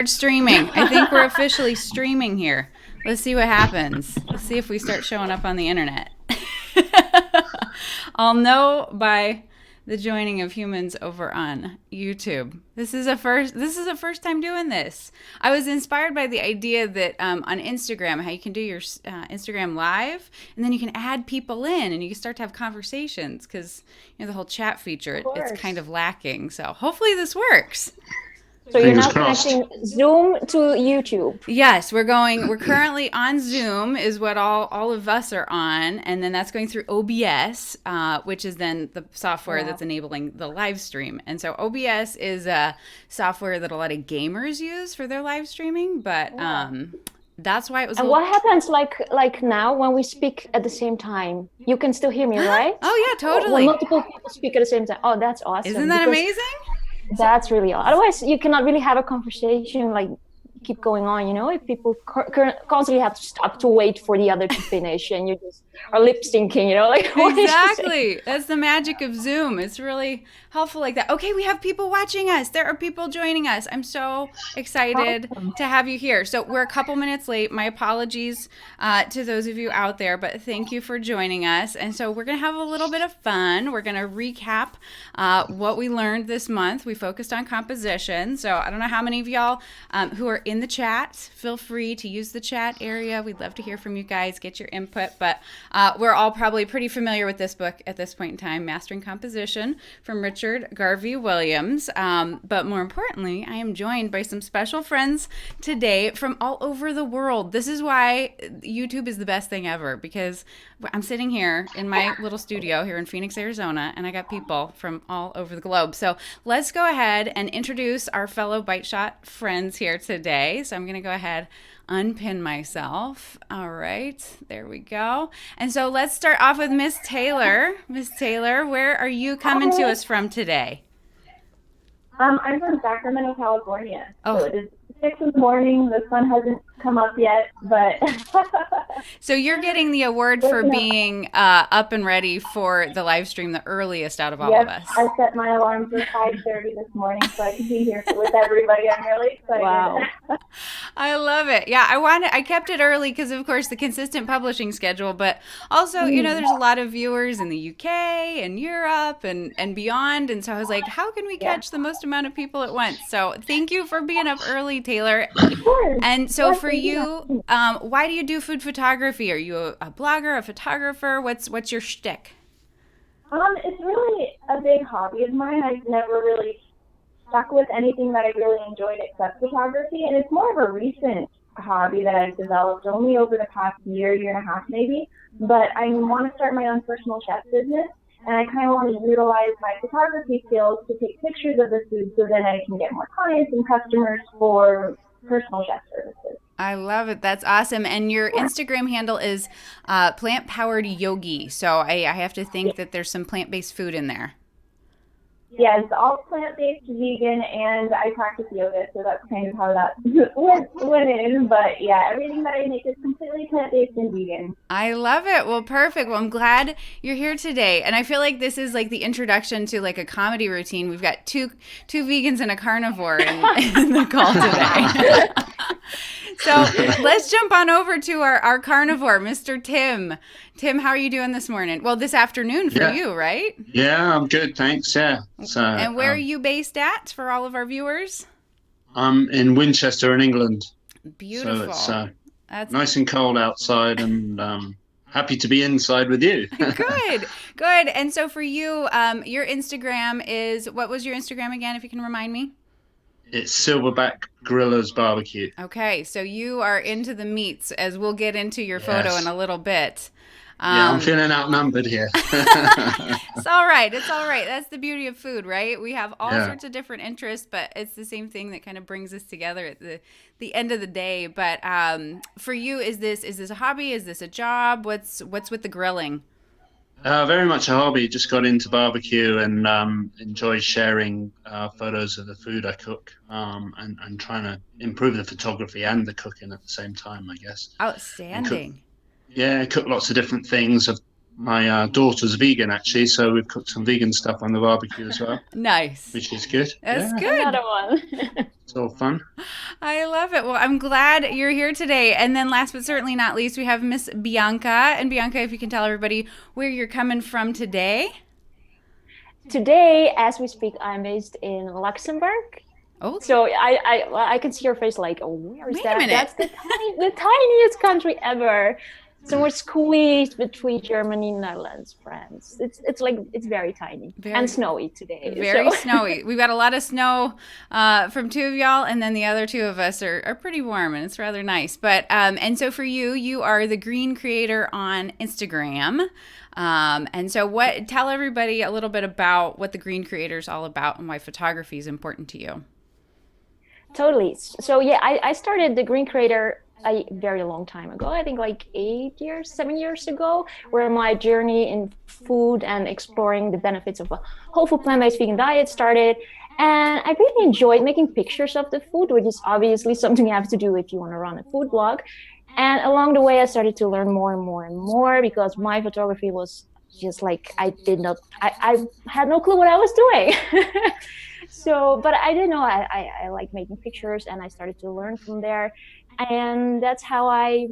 Streaming. I think we're officially streaming here. Let's see what happens. Let's see if we start showing up on the internet. I'll know by the joining of humans over on YouTube. This is a first time doing this. I was inspired by the idea that on Instagram, how you can do your Instagram live, and then you can add people in, and you can start to have conversations because the whole chat feature it's kind of lacking. So hopefully this works. So you're now connecting Zoom to YouTube. Yes, we're currently on Zoom is what all of us are on. And then that's going through OBS, which is then the software that's enabling the live stream. And so OBS is a software that a lot of gamers use for their live streaming. But that's why it was. And what happens like now when we speak at the same time? You can still hear me, right? Oh, yeah, totally. When multiple people speak at the same time. Oh, that's awesome. Isn't that amazing? That's really odd. Otherwise, you cannot really have a conversation like keep going on. If people constantly have to stop to wait for the other to finish, and you just are lip syncing. Like exactly. That's the magic of Zoom. It's really helpful like that. Okay, we have people watching us. There are people joining us. I'm so excited to have you here. So we're a couple minutes late. My apologies to those of you out there, but thank you for joining us. And so we're going to have a little bit of fun. We're going to recap what we learned this month. We focused on composition. So I don't know how many of y'all who are in the chat, feel free to use the chat area. We'd love to hear from you guys, get your input. But we're all probably pretty familiar with this book at this point in time, Mastering Composition from Richard Garvey Williams. But more importantly, I am joined by some special friends today from all over the world. This is why YouTube is the best thing ever, because I'm sitting here in my little studio here in Phoenix, Arizona, and I got people from all over the globe. So let's go ahead and introduce our fellow Bite Shot friends here today. So I'm going to go ahead unpin myself. All right, there we go. And so let's start off with Miss Taylor. Miss Taylor, where are you coming to us from today? I'm from Sacramento, California. Oh. So it is 6 in the morning. The sun hasn't come up yet, but so you're getting the award for being up and ready for the live stream, the earliest out of all of us. I set my alarm for 5:30 this morning so I can be here with everybody. I'm really excited. Wow. I love it. Yeah, I kept it early because, of course, the consistent publishing schedule, but also, there's a lot of viewers in the UK and Europe and beyond, and so I was like, how can we catch the most amount of people at once? So thank you for being up early, Taylor. Of course. And so for you, why do you do food photography? Are you a blogger, a photographer? What's your shtick? It's really a big hobby of mine. I've never really stuck with anything that I really enjoyed except photography, and it's more of a recent hobby that I've developed only over the past year and a half maybe. But I want to start my own personal chef business, and I kind of want to utilize my photography skills to take pictures of the food so then I can get more clients and customers for personal chef services. I love it. That's awesome. And your Instagram handle is plant-powered yogi. So I have to think that there's some plant-based food in there. Yeah, it's all plant-based, vegan, and I practice yoga, so that's kind of how that went in. But yeah, everything that I make is completely plant-based and vegan. I love it. Well, perfect. Well, I'm glad you're here today. And I feel like this is like the introduction to like a comedy routine. We've got two vegans and a carnivore in the call today. So let's jump on over to our carnivore, Mr. Tim. Tim, how are you doing this morning? Well, this afternoon for you, right? Yeah, I'm good, thanks. Yeah. So, and where are you based at for all of our viewers? I'm in Winchester in England. Beautiful. So it's nice and cold outside, and happy to be inside with you. Good. And so for you, your Instagram is, what was your Instagram again, if you can remind me? It's Silverback Gorillas Barbecue. Okay, so you are into the meats, as we'll get into your photo in a little bit. Yeah, I'm feeling outnumbered here. It's all right. That's the beauty of food, right? We have all sorts of different interests, but it's the same thing that kind of brings us together at the end of the day. But for you, is this a hobby? Is this a job? What's with the grilling? Very much a hobby. Just got into barbecue and enjoy sharing photos of the food I cook and trying to improve the photography and the cooking at the same time, I guess. Outstanding. I cook lots of different things. I've my daughter's vegan actually, so we've cooked some vegan stuff on the barbecue as well, Nice. which is good. That's Yeah, good. Another one. it's all fun. I love it. Well, I'm glad you're here today. And then last but certainly not least, we have Miss Bianca. And Bianca, if you can tell everybody where you're coming from today. Today, as we speak, I'm based in Luxembourg. Oh, So I can see your face like, oh, where is Wait a that? minute. That's the tiniest country ever. So we're squeezed between Germany, Netherlands, France. It's very tiny and snowy today. Very snowy. We've got a lot of snow from two of y'all, and then the other two of us are pretty warm, and it's rather nice. But and so for you, you are the green creator on Instagram. And so tell everybody a little bit about what the green creator is all about and why photography is important to you. Totally. So yeah, I started the green creator a very long time ago. I think like 7 years ago, where my journey in food and exploring the benefits of a whole food plant-based vegan diet started. And I really enjoyed making pictures of the food, which is obviously something you have to do if you want to run a food blog. And along the way, I started to learn more and more and more, because my photography was just like, I had no clue what I was doing. So, but I didn't know I like making pictures, and I started to learn from there. And that's how I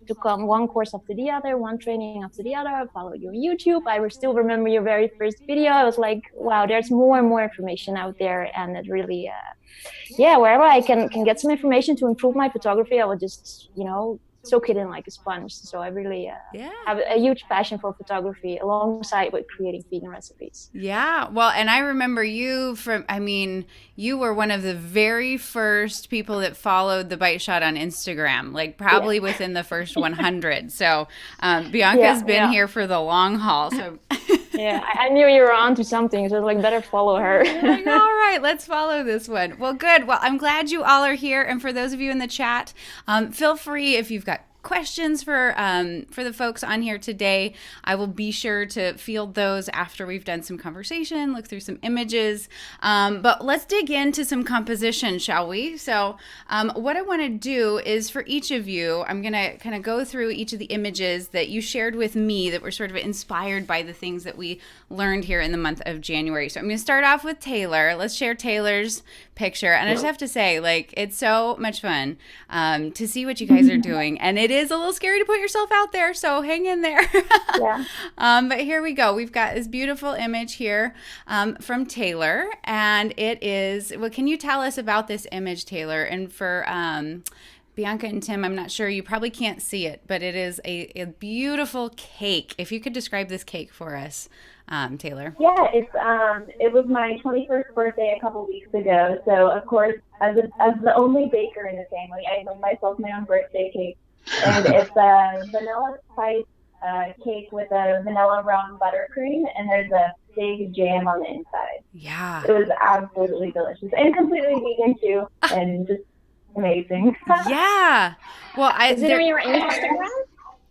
took on one course after the other, one training after the other. I followed you on YouTube. I still remember your very first video. I was like, wow, there's more and more information out there. And it really, wherever I can get some information to improve my photography, I would just, soak it in like a sponge. So I really have a huge passion for photography alongside with creating vegan recipes. Yeah. Well, and I remember you you were one of the very first people that followed the Bite Shot on Instagram, like probably within the first 100. So Bianca's been here for the long haul. So yeah, I knew you were onto something, so I was like, better follow her. Like, all right, let's follow this one. Well, good. Well, I'm glad you all are here. And for those of you in the chat, feel free, if you've got questions for the folks on here today, I will be sure to field those after we've done some conversation, look through some images. But let's dig into some composition, shall we? So what I want to do is, for each of you, I'm going to kind of go through each of the images that you shared with me that were sort of inspired by the things that we learned here in the month of January. So I'm going to start off with Taylor. Let's share Taylor's picture. And I just have to say, like, it's so much fun to see what you guys are doing. And it is a little scary to put yourself out there, so hang in there. Yeah. But here we go. We've got this beautiful image here from Taylor. And it is, what can you tell us about this image, Taylor? And for Bianca and Tim, I'm not sure, you probably can't see it, but it is a beautiful cake. If you could describe this cake for us, Taylor. Yeah, it was my 21st birthday a couple weeks ago. So of course, as the only baker in the family, I made myself my own birthday cake, and it's a vanilla spice cake with a vanilla rum buttercream, and there's a big jam on the inside. Yeah, it was absolutely delicious and completely vegan too, and just amazing. Yeah. Well, is it on your Instagram?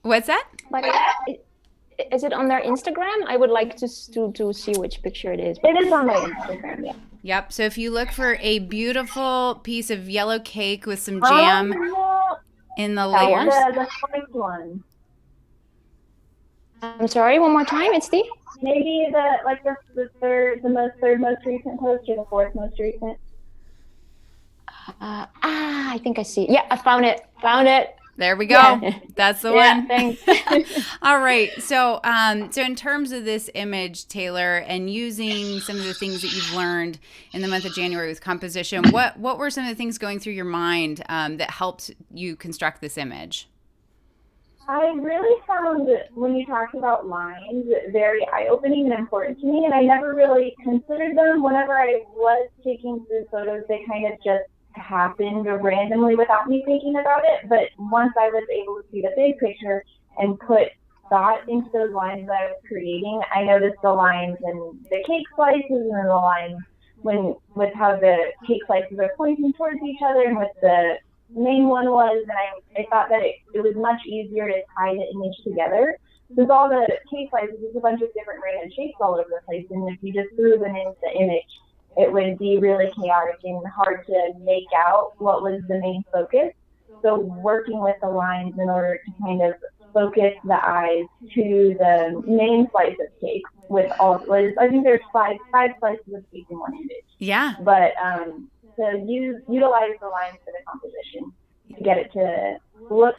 What's that? But is it on their Instagram? I would like to see which picture it is. It is on my Instagram, yeah. Yep. So if you look for a beautiful piece of yellow cake with some jam in the layers. The first one. I'm sorry, one more time. It's the? Maybe the third most recent post, or the fourth most recent. I think I see. Yeah, I found it. There we go. Yeah. That's the one. Thanks. All right. So, so in terms of this image, Taylor, and using some of the things that you've learned in the month of January with composition, what were some of the things going through your mind that helped you construct this image? I really found, when you talked about lines, very eye-opening and important to me, and I never really considered them. Whenever I was taking through photos, they kind of just happened randomly without me thinking about it. But once I was able to see the big picture and put thought into those lines that I was creating, I noticed the lines and the cake slices, and then the lines with how the cake slices are pointing towards each other, and what the main one was. And I thought that it was much easier to tie the image together, because all the cake slices, there's a bunch of different random shapes all over the place, and if you just threw them into the image, it would be really chaotic and hard to make out what was the main focus. So working with the lines in order to kind of focus the eyes to the main slice of cake with all. I think there's five slices of cake in one image. Yeah. But to utilize the lines for the composition to get it to look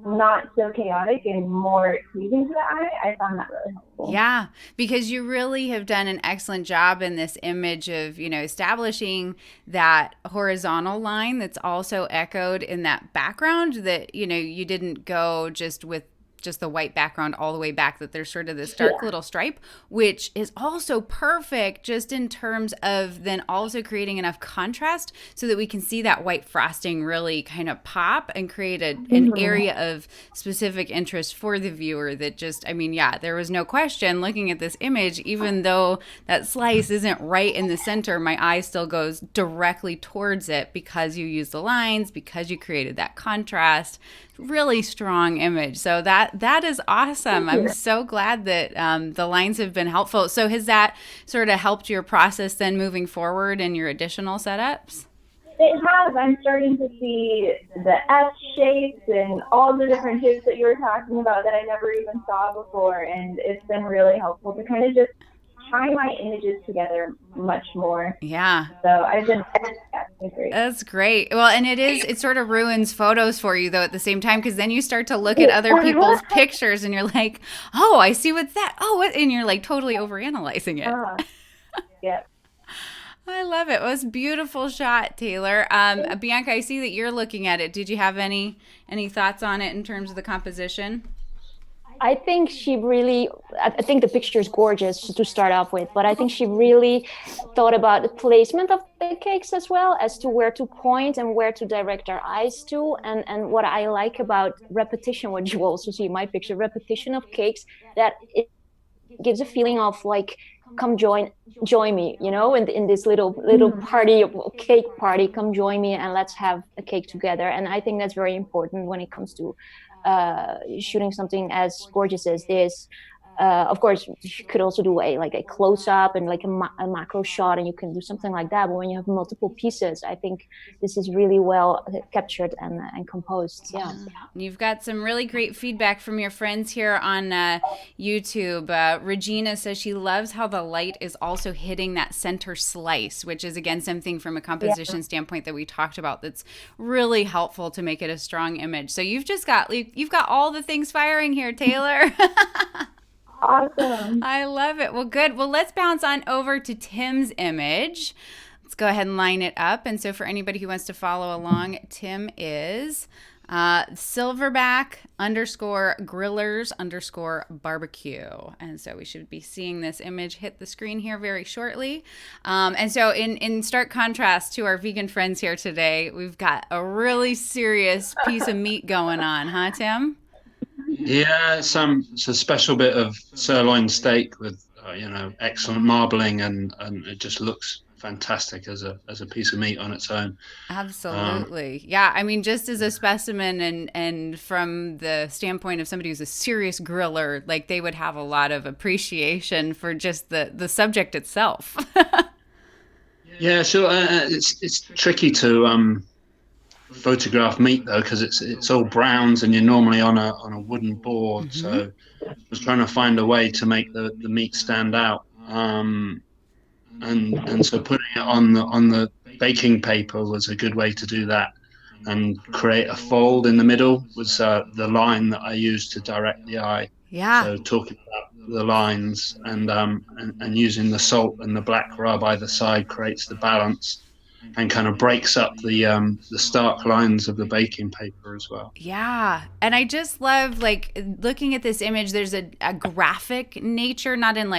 not so chaotic and more pleasing to the eye, I found that really helpful. Yeah, because you really have done an excellent job in this image of, establishing that horizontal line that's also echoed in that background, that, you didn't go just with just the white background all the way back, that there's sort of this dark little stripe, which is also perfect just in terms of then also creating enough contrast so that we can see that white frosting really kind of pop and create an area of specific interest for the viewer. That just, there was no question looking at this image, even though that slice isn't right in the center, my eye still goes directly towards it because you use the lines, because you created that contrast. Really strong image. So that is awesome. I'm so glad that the lines have been helpful. So has that sort of helped your process then moving forward in your additional setups? It has. I'm starting to see the S shapes and all the different shapes that you were talking about that I never even saw before, and it's been really helpful to kind of just tie my images together much more. Yeah. So I've been great. That's great. Well, and it sort of ruins photos for you though at the same time, because then you start to look at other people's pictures and you're like, oh, I see what's that. Oh, what? And you're like totally overanalyzing it. Yeah. I love it. It was a beautiful shot, Taylor. Bianca, I see that you're looking at it. Did you have any thoughts on it in terms of the composition? I think I think the picture is gorgeous to start off with, but I think she really thought about the placement of the cakes as well, as to where to point and where to direct our eyes to. And what I like about repetition, what you also see in my picture, repetition of cakes, that it gives a feeling of like, come join me, in this little party, cake party, come join me and let's have a cake together. And I think that's very important when it comes to shooting something as gorgeous as this. Of course, you could also do a close up and like a macro shot, and you can do something like that. But when you have multiple pieces, I think this is really well captured and composed. Yeah. You've got some really great feedback from your friends here on YouTube. Regina says she loves how the light is also hitting that center slice, which is again something from a composition standpoint that we talked about that's really helpful to make it a strong image. So you've got all the things firing here, Taylor. Awesome. I love it. Well, good. Well, let's bounce on over to Tim's image. Let's go ahead and line it up. And so for anybody who wants to follow along, Tim is silverback _grillers_barbecue. And so we should be seeing this image hit the screen here very shortly. And so in stark contrast to our vegan friends here today, we've got a really serious piece of meat going on, huh, Tim? Yeah, it's a special bit of sirloin steak with excellent marbling, and it just looks fantastic as a piece of meat on its own. Absolutely. Yeah, just as a specimen and from the standpoint of somebody who's a serious griller, like they would have a lot of appreciation for just the subject itself. Yeah, sure. It's tricky to photograph meat though, because it's all browns and you're normally on a wooden board. So I was trying to find a way to make the meat stand out, and so putting it on the baking paper was a good way to do that, and create a fold in the middle was the line that I used to direct the eye. So talking about the lines and using the salt and the black rub either side creates the balance and kind of breaks up the stark lines of the baking paper as well. Yeah. And I just love looking at this image. There's a graphic nature, not in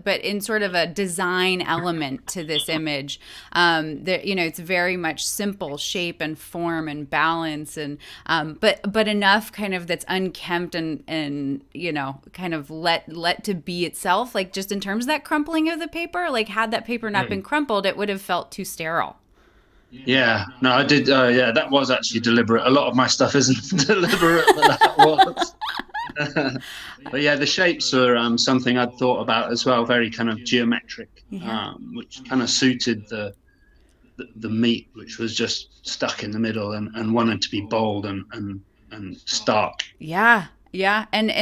but in sort of a design element to this image. It's very much simple shape and form and balance, and but enough kind of that's unkempt and kind of let to be itself. Like just in terms of that crumpling of the paper, like had that paper not been crumpled, it would have felt too sterile. Yeah, no, I did. Yeah, that was actually deliberate. A lot of my stuff isn't deliberate, but that was. But yeah, the shapes are something I'd thought about as well, very kind of geometric, which kind of suited the meat, which was just stuck in the middle and wanted to be bold and and stark. Yeah. Yeah, and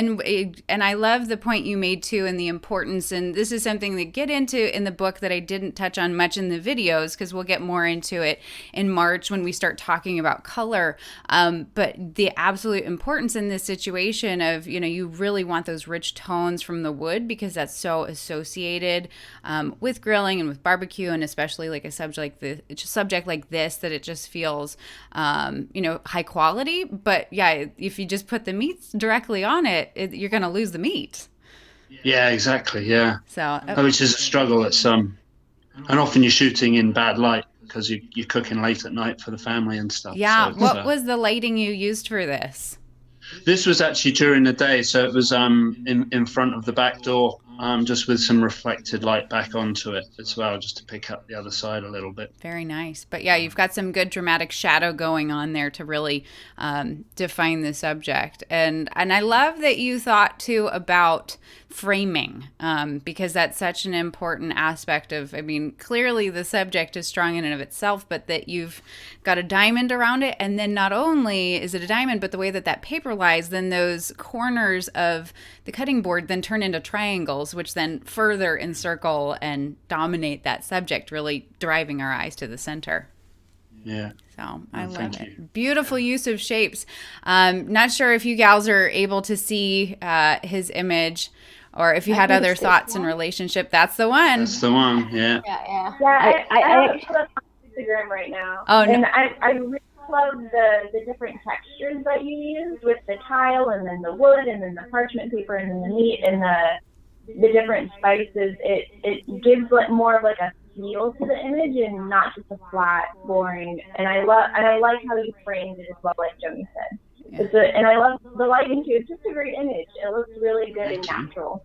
I love the point you made too, and the importance. And this is something that get into in the book that I didn't touch on much in the videos, because we'll get more into it in March when we start talking about color. But the absolute importance in this situation of, you really want those rich tones from the wood, because that's so associated with grilling and with barbecue, and especially like a subject like this, that it just feels high quality. But yeah, if you just put the meats directly on it, you're going to lose the meat. Yeah, exactly. Yeah. So, Which is a struggle. It's and often you're shooting in bad light because you're cooking late at night for the family and stuff. yeah. So What was the lighting you used for this? this was actually during the day, so it was in front of the back door, just with some reflected light back onto it as well, just to pick up the other side a little bit. Very nice. But yeah, you've got some good dramatic shadow going on there to really define the subject. And I love that you thought too about framing, because that's such an important aspect of, clearly the subject is strong in and of itself, but that you've got a diamond around it. And then not only is it a diamond, but the way that paper lies, then those corners of the cutting board then turn into triangles, which then further encircle and dominate that subject, really driving our eyes to the center. Yeah. So I love it. You. Beautiful use of shapes. Not sure if you gals are able to see his image, or if you had other thoughts in relationship. That's the one. That's the one. Yeah. Yeah. I put up on Instagram right now. Oh, no. And I really love the different textures that you used with the tile, and then the wood, and then the parchment paper, and then the meat, and the different spices. It gives more of like a feel to the image, and not just a flat, boring. And I like how you framed it as well, like Joni said. Yeah. And I love the lighting too. It's just a great image. It looks really good and natural.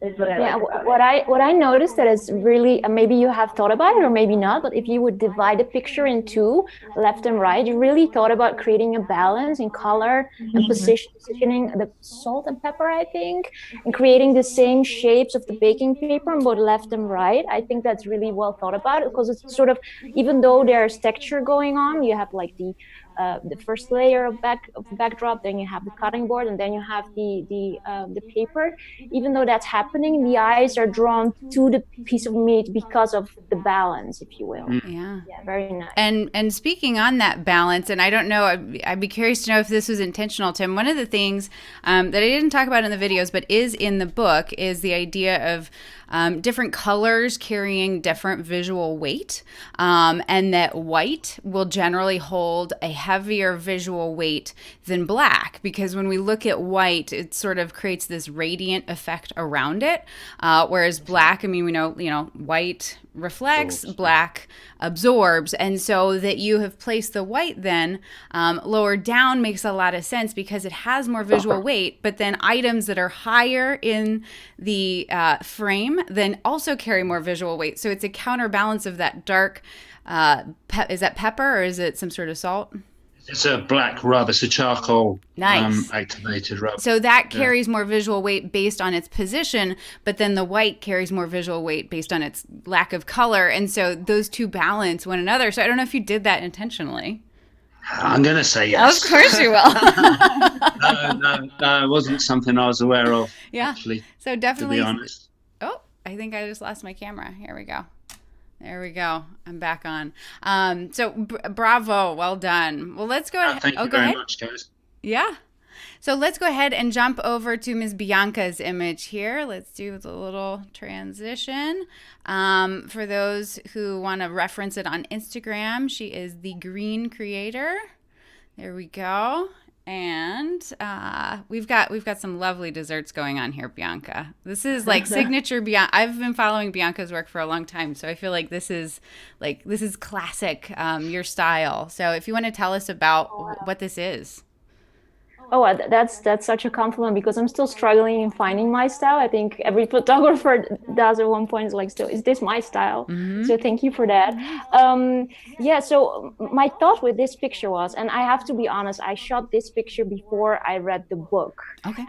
Is what I like what I noticed that is really, maybe you have thought about it or maybe not, but if you would divide the picture in two, left and right, you really thought about creating a balance in color and positioning the salt and pepper, I think, and creating the same shapes of the baking paper on both left and right. I think that's really well thought about, because it's sort of, even though there's texture going on, you have like the first layer of backdrop, then you have the cutting board, and then you have the paper. Even though that's happening, the eyes are drawn to the piece of meat because of the balance, if you will. Yeah, very nice. And speaking on that balance, and I don't know, I'd be curious to know if this was intentional, Tim. One of the things that I didn't talk about in the videos, but is in the book, is the idea of different colors carrying different visual weight, and that white will generally hold a heavier visual weight than black, because when we look at white, it sort of creates this radiant effect around it, whereas black, we know, white reflects, black absorbs. And so that you have placed the white then lower down makes a lot of sense, because it has more visual weight, but then items that are higher in the frame then also carry more visual weight. So it's a counterbalance of that dark, is that pepper, or is it some sort of salt? It's a black rub. It's a charcoal activated rub. So that carries more visual weight based on its position, but then the white carries more visual weight based on its lack of color. And so those two balance one another. So I don't know if you did that intentionally. I'm going to say yes. Of course you will. No, it wasn't something I was aware of, actually. So definitely. To be honest. Oh, I think I just lost my camera. Here we go. There we go. I'm back on. So bravo. Well done. Well, let's go ahead. Thank you very much, guys. Yeah. So let's go ahead and jump over to Ms. Bianca's image here. Let's do the little transition. For those who want to reference it on Instagram, she is the Green Creator. There we go. And we've got some lovely desserts going on here, Bianca. This is like signature Bianca. I've been following Bianca's work for a long time, so I feel like this is classic, your style. So if you want to tell us about what this is. Oh, that's such a compliment, because I'm still struggling in finding my style. I think every photographer does at one point, is like, still, is this my style? Mm-hmm. So thank you for that. So my thought with this picture was, and I have to be honest, I shot this picture before I read the book. Okay.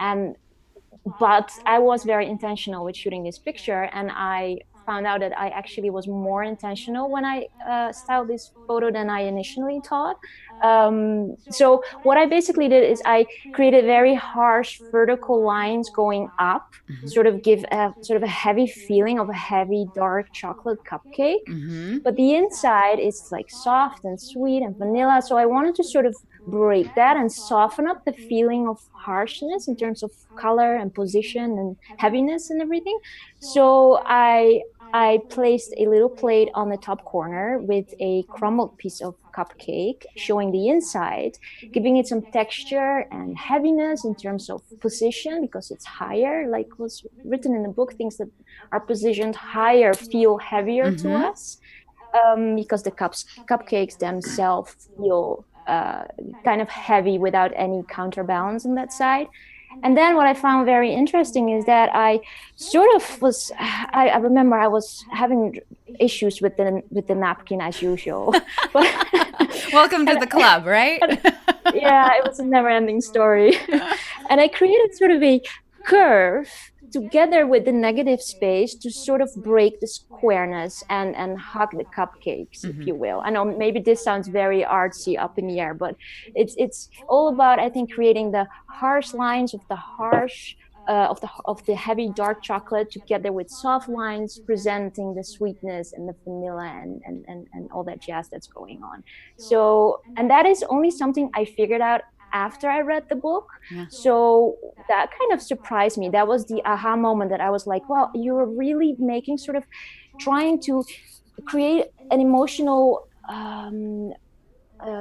But I was very intentional with shooting this picture, and I found out that I actually was more intentional when I styled this photo than I initially thought. So what I basically did is I created very harsh vertical lines going up, sort of give a sort of a heavy feeling of a heavy dark chocolate cupcake. But the inside is like soft and sweet and vanilla. So I wanted to sort of break that and soften up the feeling of harshness in terms of color and position and heaviness and everything. So I placed a little plate on the top corner with a crumbled piece of cupcake showing the inside, giving it some texture and heaviness in terms of position because it's higher. Like what's written in the book, things that are positioned higher feel heavier to us, because the cupcakes themselves feel kind of heavy without any counterbalance on that side. And then what I found very interesting is that I sort of was, I remember I was having issues with the napkin as usual. But welcome to the club, right? Yeah, it was a never ending story. And I created sort of a curve together with the negative space to sort of break the squareness and hug the cupcakes, if you will. I know maybe this sounds very artsy up in the air, but it's all about, I think, creating the harsh lines of the harsh of the heavy dark chocolate together with soft lines presenting the sweetness and the vanilla and all that jazz that's going on. So, and that is only something I figured out after I read the book. Yeah. So that kind of surprised me. That was the aha moment that I was like, well, you're really making sort of trying to create an emotional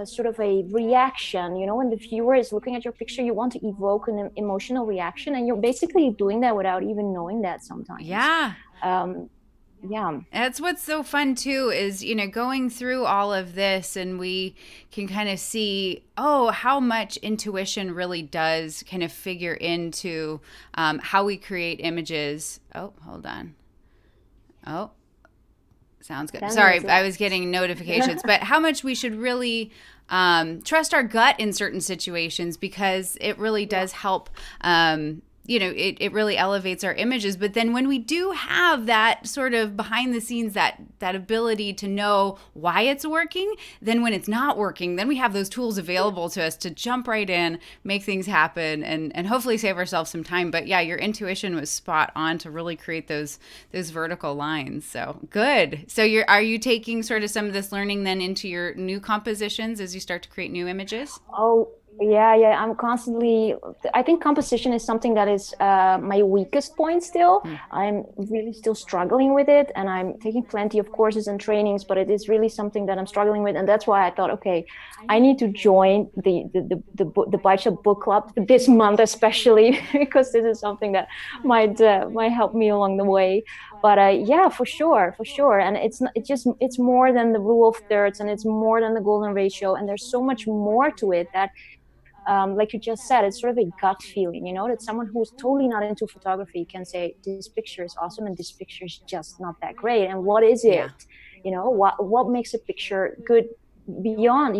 sort of a reaction. You know, when the viewer is looking at your picture, you want to evoke an emotional reaction, and you're basically doing that without even knowing that sometimes. Yeah. Yeah. That's what's so fun too is, going through all of this and we can kind of see, how much intuition really does kind of figure into how we create images. Oh, hold on. Oh, sounds good. Sorry, I was getting notifications, but how much we should really trust our gut in certain situations because it really does help. It really elevates our images. But then when we do have that sort of behind the scenes, that ability to know why it's working, then when it's not working, then we have those tools available to us to jump right in, make things happen, and hopefully save ourselves some time. But yeah, your intuition was spot on to really create those vertical lines. So good. So are you taking sort of some of this learning then into your new compositions as you start to create new images? Oh, yeah. I'm constantly, I think composition is something that is my weakest point still. I'm really still struggling with it, and I'm taking plenty of courses and trainings, but it is really something that I'm struggling with. And that's why I thought, okay, I need to join the Bicep book club this month, especially because this is something that might help me along the way. But yeah, for sure. And it's more than the rule of thirds, and it's more than the golden ratio. And there's so much more to it that, like you just said, it's sort of a gut feeling, that someone who's totally not into photography can say, this picture is awesome and this picture is just not that great. And what is it? Yeah. What makes a picture good beyond,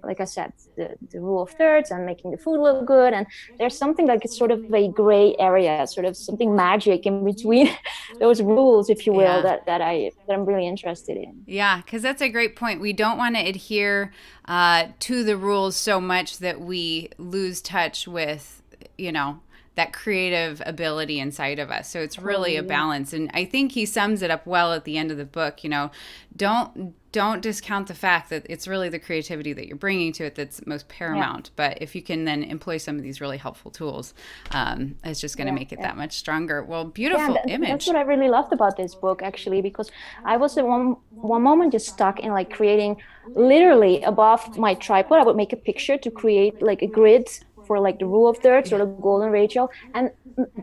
like I said, the rule of thirds and making the food look good. And there's something like it's sort of a gray area, sort of something magic in between those rules, if you will, that I'm really interested in. Yeah, because that's a great point. We don't want to adhere to the rules so much that we lose touch with, that creative ability inside of us. So it's really a balance. And I think he sums it up well at the end of the book. Don't discount the fact that it's really the creativity that you're bringing to it that's most paramount. But if you can then employ some of these really helpful tools, it's just going to make it that much stronger. Well, beautiful image. That's what I really loved about this book, actually, because I was at one moment just stuck in like creating literally above my tripod. I would make a picture to create like a grid for like the rule of thirds or the golden ratio, and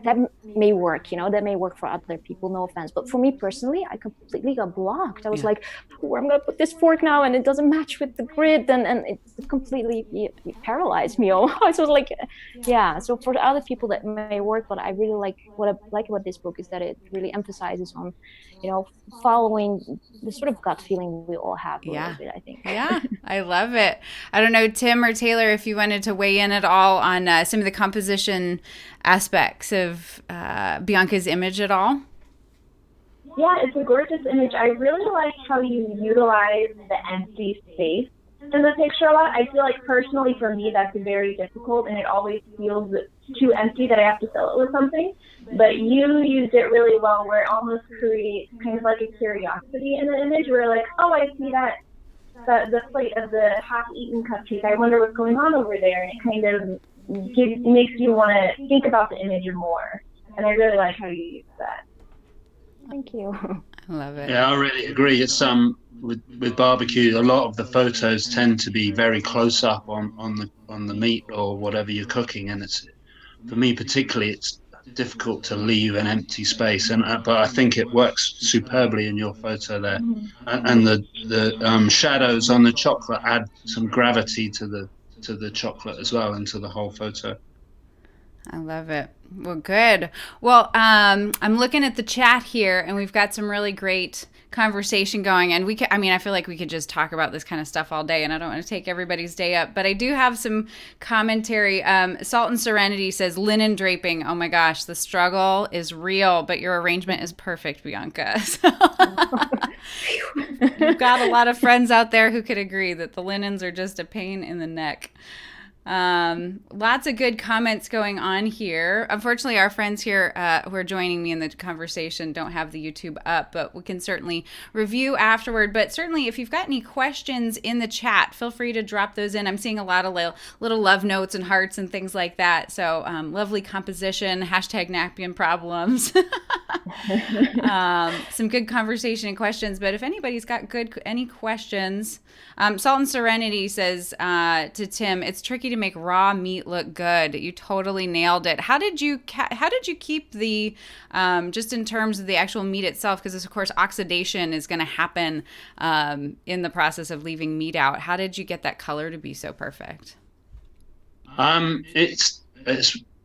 that may work, that may work for other people, no offense, but for me personally, I completely got blocked. I was like, where am I gonna put this fork now, and it doesn't match with the grid, and it completely paralyzed me almost. So like, so for other people that may work, but I really like what I like about this book is that it really emphasizes on following the sort of gut feeling we all have a little bit, I think. Yeah, I love it. I don't know, Tim or Taylor, if you wanted to weigh in at all on some of the composition aspects of Bianca's image at all. Yeah, it's a gorgeous image. I really like how you utilize the empty space in the picture a lot. I feel like personally for me that's very difficult and it always feels too empty that I have to fill it with something. But you used it really well where it almost creates kind of like a curiosity in the image where like, oh, I see that the plate of the half-eaten cupcake. I wonder what's going on over there, and it kind of makes you want to think about the image more. And I really like how you use that. Thank you. I love it. Yeah, I really agree. It's with barbecue, a lot of the photos tend to be very close up on the meat or whatever you're cooking, and it's for me particularly it's difficult to leave an empty space, and but I think it works superbly in your photo there, and the shadows on the chocolate add some gravity to the chocolate as well into the whole photo. I love it. Well, good. Well, I'm looking at the chat here, and we've got some really great conversation going. And I mean, I feel like we could just talk about this kind of stuff all day, and I don't want to take everybody's day up. But I do have some commentary. Salt and Serenity says linen draping. Oh my gosh, the struggle is real, but your arrangement is perfect, Bianca. You've got a lot of friends out there who could agree that the linens are just a pain in the neck. Lots of good comments going on here. Unfortunately, our friends here who are joining me in the conversation don't have the YouTube up, but we can certainly review afterward. But certainly, if you've got any questions in the chat, feel free to drop those in. I'm seeing a lot of little love notes and hearts and things like that. So lovely composition, hashtag napkin problems. Some good conversation and questions. But if anybody's got any questions, Salt and Serenity says to Tim, it's tricky to make raw meat look good. You totally nailed it. How did you keep the just in terms of the actual meat itself? Because of course oxidation is going to happen in the process of leaving meat out. How did you get that color to be so perfect? It's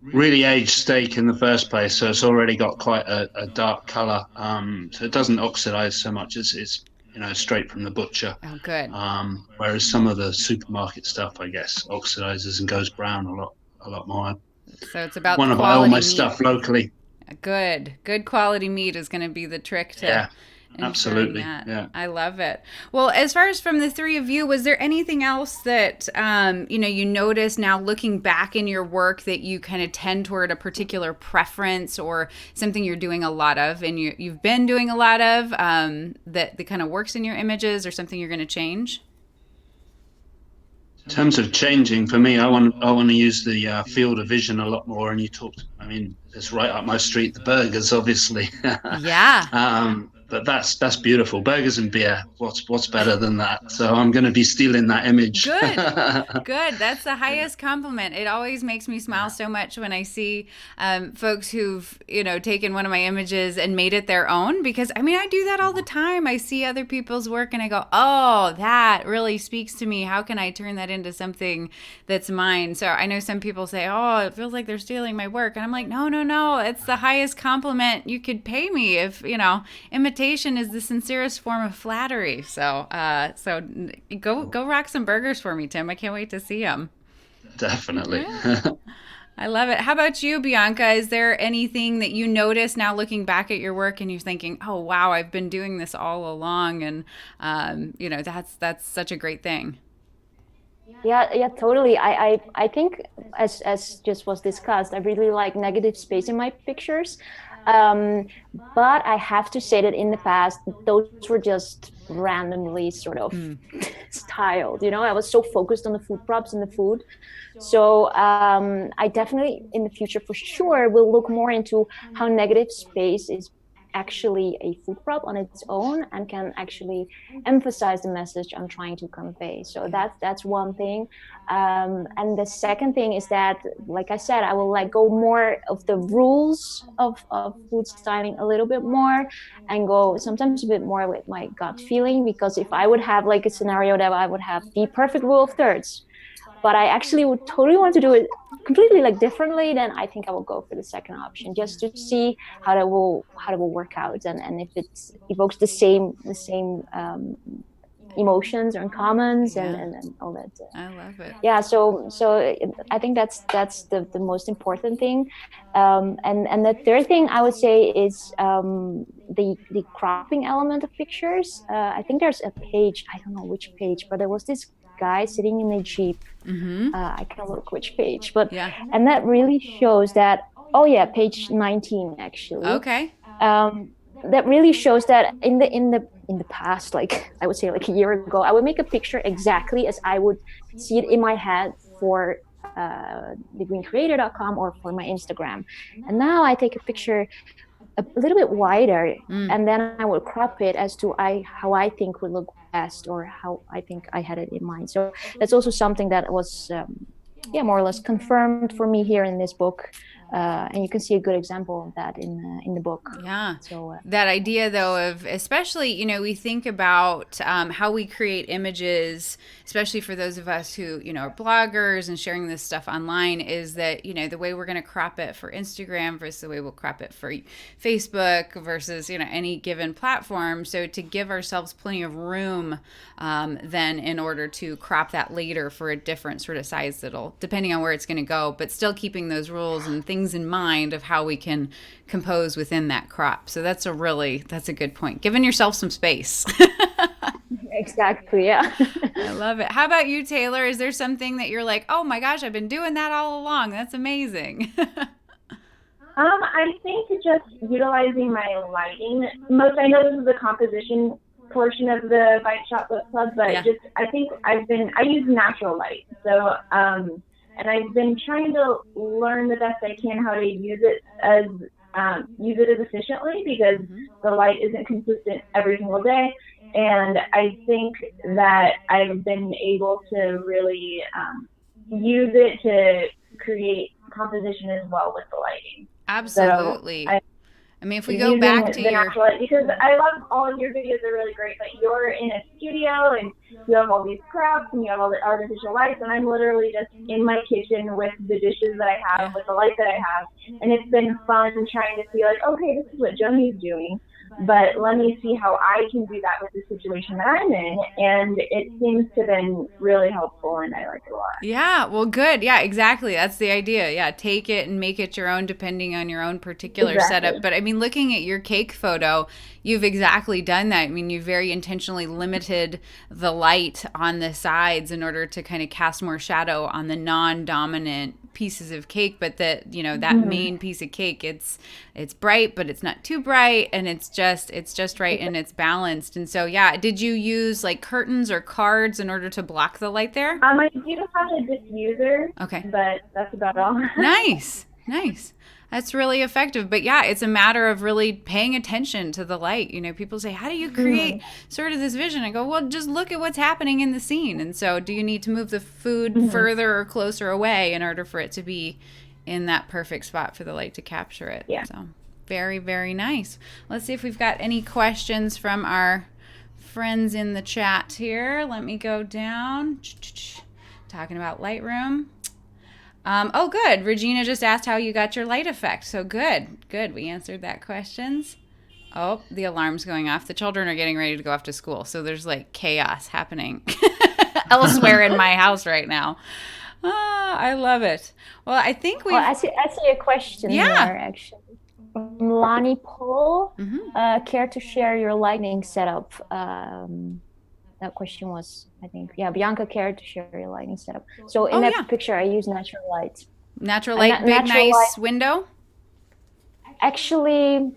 really aged steak in the first place, so it's already got quite a dark color. So it doesn't oxidize so much. It's straight from the butcher. Oh, good. Whereas some of the supermarket stuff, I guess, oxidizes and goes brown a lot more. So it's about Want to buy all my stuff locally. Good quality meat is going to be the trick to absolutely that. Yeah, I love it. Well, as far as from the three of you, was there anything else that you notice now looking back in your work that you kind of tend toward a particular preference or something you're doing a lot of and you've been doing a lot of that kind of works in your images or something you're going to change? In terms of changing, for me, I want to use the field of vision a lot more. And you talked, I mean, it's right up my street. The burgers, obviously. Yeah. But that's beautiful. Burgers and beer. What's better than that? So I'm going to be stealing that image. Good. That's the highest compliment. It always makes me smile so much when I see folks who've taken one of my images and made it their own. Because I mean, I do that all the time. I see other people's work and I go, oh, that really speaks to me. How can I turn that into something that's mine? So I know some people say, oh, it feels like they're stealing my work, and I'm like, no. It's the highest compliment you could pay me if imitation is the sincerest form of flattery. So go rock some burgers for me, Tim. I can't wait to see them. Definitely. Yeah. I love it. How about you, Bianca? Is there anything that you notice now looking back at your work and you're thinking, oh, wow, I've been doing this all along. And, that's such a great thing. Yeah, totally. I think as just was discussed, I really like negative space in my pictures. But I have to say that in the past, those were just randomly sort of styled. I was so focused on the food props and the food. So I definitely, in the future, for sure, will look more into how negative space is actually a food prop on its own and can actually emphasize the message I'm trying to convey. So that's one thing. And the second thing is that, like I said, I will go more of the rules of food styling a little bit more and go sometimes a bit more with my gut feeling, because if I would have a scenario that I would have the perfect rule of thirds, but I actually would totally want to do it completely differently, then I think I will go for the second option, just to see how that will work out and if it evokes the same emotions and comments Yeah. and all that. I love it. Yeah, so I think that's the most important thing. And the third thing I would say is the cropping element of pictures. I think there's a page, I don't know which page, but there was this guy sitting in a Jeep. I can look which page, but Yeah. and that really shows that, oh yeah, page 19 actually. Okay. That really shows that in the past, like I would say like a year ago, I would make a picture exactly as I would see it in my head for thegreencreator.com or for my Instagram. And now I take a picture a little bit wider, and then I will crop it as to how I think would look best, or how I think I had it in mind. So that's also something that was more or less confirmed for me here in this book. And you can see a good example of that in the book. Yeah. So that idea, though, of especially, we think about how we create images, especially for those of us who, are bloggers and sharing this stuff online, is that, the way we're going to crop it for Instagram versus the way we'll crop it for Facebook versus, any given platform. So to give ourselves plenty of room then in order to crop that later for a different sort of size that'll, depending on where it's going to go, but still keeping those rules and things in mind of how we can compose within that crop. So that's a good point. Giving yourself some space. exactly, yeah. I love it. How about you, Taylor? Is there something that you're like, oh my gosh, I've been doing that all along? That's amazing. I think just utilizing my lighting. I know this is the composition portion of the Bite Shop Book Club, but Yeah. I use natural light. So, and I've been trying to learn the best I can how to use it as efficiently, because the light isn't consistent every single day. And I think that I've been able to really use it to create composition as well with the lighting. Absolutely. So I mean, if we go back to the your... natural light, because I love all of your videos are really great, but you're in a studio and you have all these props and you have all the artificial lights, and I'm literally just in my kitchen with the dishes that I have, with the light that I have, and it's been fun trying to see like, okay, this is what Joni's doing, but let me see how I can do that with the situation that I'm in, and it seems to have been really helpful, and I like it a lot. Yeah, well, good. Yeah, exactly. That's the idea. Yeah, take it and make it your own depending on your own particular setup. But I mean, looking at your cake photo, you've exactly done that. I mean, you very intentionally limited the light on the sides in order to kind of cast more shadow on the non-dominant pieces of cake, but that that main piece of cake, it's bright, but it's not too bright, and it's just right, and it's balanced. And so yeah, did you use like curtains or cards in order to block the light there? I do have a diffuser, Okay, but that's about all. nice That's really effective. But yeah, it's a matter of really paying attention to the light. People say, how do you create sort of this vision? I go, well, just look at what's happening in the scene. And so do you need to move the food further or closer away in order for it to be in that perfect spot for the light to capture it? Yeah. So very, very nice. Let's see if we've got any questions from our friends in the chat here. Let me go down. Talking about Lightroom. Oh, good. Regina just asked how you got your light effect. So good. We answered that questions. Oh, the alarm's going off. The children are getting ready to go off to school. So there's like chaos happening elsewhere in my house right now. I love it. Well, I think we... Well, I see a question here, actually. Lonnie Paul, care to share your lighting setup? That question was, I think, Bianca cared to share your lighting setup. So in that picture, I use natural light. Natural light, big, nice window? Actually,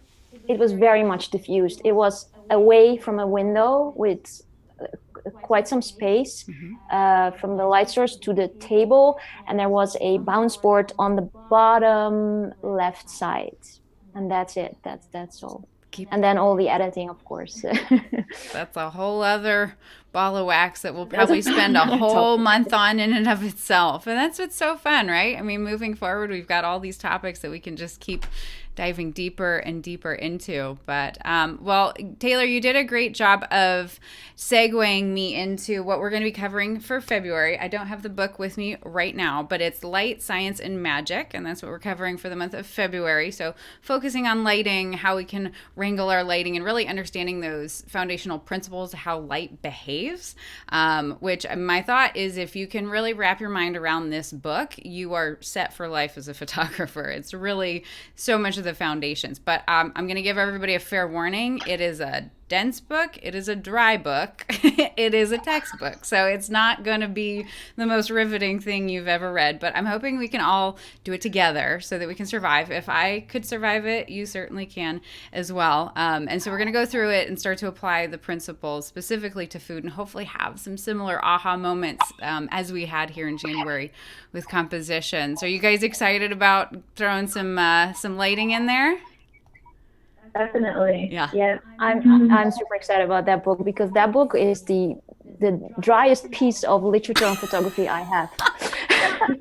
it was very much diffused. It was away from a window with quite some space from the light source to the table. And there was a bounce board on the bottom left side. And that's it. That's all. And then all the editing, of course. That's a whole other ball of wax that we'll probably spend a whole month on in and of itself. And that's what's so fun, right? I mean, moving forward, we've got all these topics that we can just keep diving deeper and deeper into. But well, Taylor, you did a great job of segueing me into what we're going to be covering for February. I don't have the book with me right now, but it's Light, Science, and Magic, and that's what we're covering for the month of February. So focusing on lighting, how we can wrangle our lighting, and really understanding those foundational principles of how light behaves, which my thought is if you can really wrap your mind around this book, you are set for life as a photographer. It's really so much of the foundations. But I'm going to give everybody a fair warning. It is a dense book. It is a dry book. It is a textbook. So it's not going to be the most riveting thing you've ever read, but I'm hoping we can all do it together so that we can survive. If I could survive it, you certainly can as well. And so we're going to go through it and start to apply the principles specifically to food and hopefully have some similar aha moments as we had here in January with compositions. Are you guys excited about throwing some lighting in there? Definitely. Yeah. I'm super excited about that book because that book is the driest piece of literature on photography I have.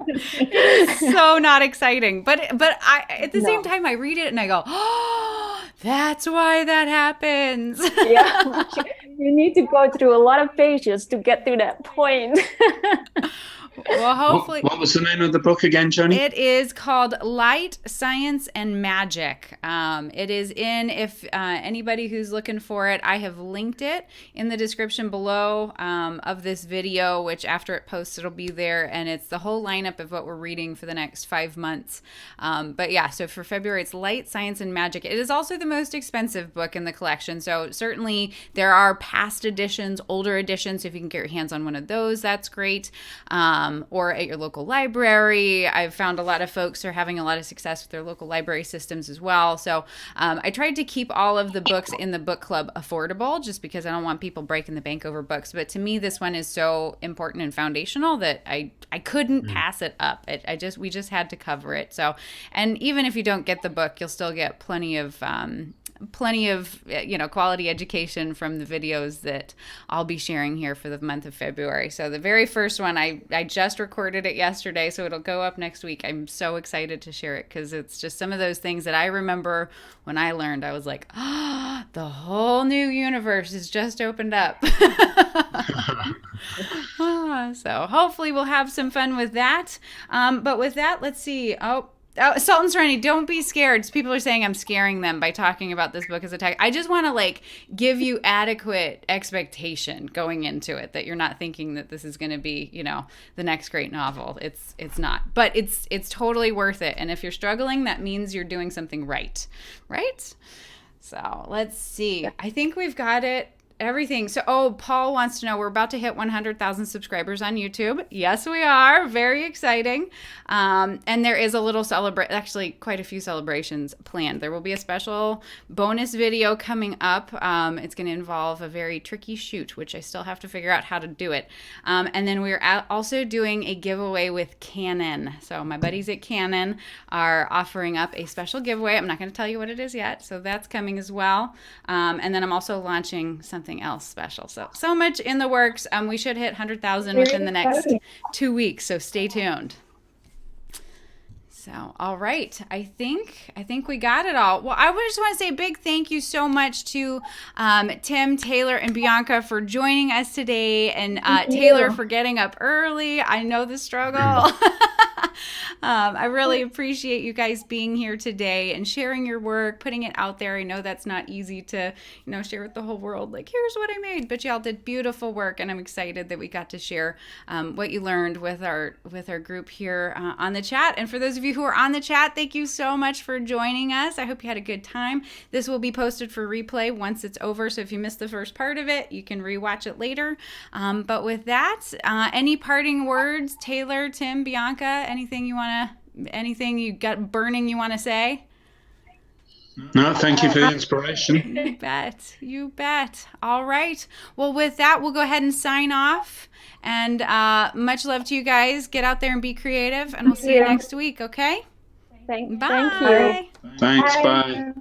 It is so not exciting, but I at the same time I read it and I go, oh, that's why that happens. Yeah, you need to go through a lot of pages to get to that point. Well, hopefully. What was the name of the book again, Joni? It is called Light, Science, and Magic. It is in, if anybody who's looking for it, I have linked it in the description below of this video, which after it posts, it'll be there. And it's the whole lineup of what we're reading for the next 5 months. But yeah, so for February, it's Light, Science, and Magic. It is also the most expensive book in the collection. So certainly there are past editions, older editions. So if you can get your hands on one of those, that's great. Or at your local library. I've found a lot of folks are having a lot of success with their local library systems as well. So I tried to keep all of the books in the book club affordable just because I don't want people breaking the bank over books. But to me, this one is so important and foundational that I couldn't pass it up. We just had to cover it. So, and even if you don't get the book, you'll still get plenty of quality education from the videos that I'll be sharing here for the month of February. So the very first one, I just recorded it yesterday, so it'll go up next week. I'm so excited to share it because it's just some of those things that I remember when I learned. I was like, oh, the whole new universe has just opened up. So hopefully we'll have some fun with that. But with that, let's see. Salt and Serenity, don't be scared. People are saying I'm scaring them by talking about this book as a tech. I just want to give you adequate expectation going into it, that you're not thinking that this is going to be, the next great novel. It's not, but it's totally worth it. And if you're struggling, that means you're doing something right? So let's see. I think we've got it. Everything. So, Paul wants to know, we're about to hit 100,000 subscribers on YouTube. Yes, we are. Very exciting. And there is a little actually quite a few celebrations planned. There will be a special bonus video coming up. It's going to involve a very tricky shoot, which I still have to figure out how to do it. And then we're also doing a giveaway with Canon. So my buddies at Canon are offering up a special giveaway. I'm not going to tell you what it is yet. So that's coming as well. And then I'm also launching something else special. So much in the works. We should hit 100,000 within the next 2 weeks. So stay tuned. So, all right. I think we got it all. Well, I just want to say a big thank you so much to Tim, Taylor, and Bianca for joining us today, and Taylor for getting up early. I know the struggle. I really appreciate you guys being here today and sharing your work, putting it out there. I know that's not easy to, share with the whole world. Here's what I made, but y'all did beautiful work, and I'm excited that we got to share what you learned with our group here on the chat. And for those of you who are on the chat, thank you so much for joining us. I hope you had a good time. This will be posted for replay once it's over, so if you missed the first part of it, you can rewatch it later. But with that, any parting words, Taylor, Tim, Bianca, anything you got burning you want to say? No, thank you for the inspiration. You bet. All right. Well, with that, we'll go ahead and sign off. And much love to you guys. Get out there and be creative. And we'll see you next week, okay? Thank Bye. you. Thanks, bye.